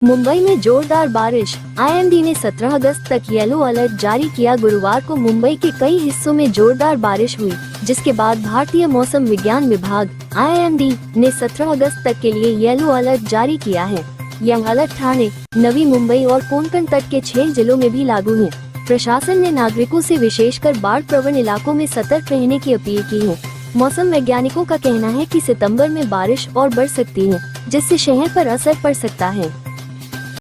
मुंबई में जोरदार बारिश, आईएमडी ने 17 अगस्त तक येलो अलर्ट जारी किया। गुरुवार को मुंबई के कई हिस्सों में जोरदार बारिश हुई, जिसके बाद भारतीय मौसम विज्ञान विभाग आईएमडी ने 17 अगस्त तक के लिए येलो अलर्ट जारी किया है। यह अलर्ट ठाणे, नवी मुंबई और कोंकण तट के 6 जिलों में भी लागू है। प्रशासन ने नागरिकों से विशेषकर बाढ़ प्रवण इलाकों में सतर्क रहने की अपील की है। मौसम वैज्ञानिकों का कहना है कि सितंबर में बारिश और बढ़ सकती है, जिससे शहर पर असर पड़ सकता है।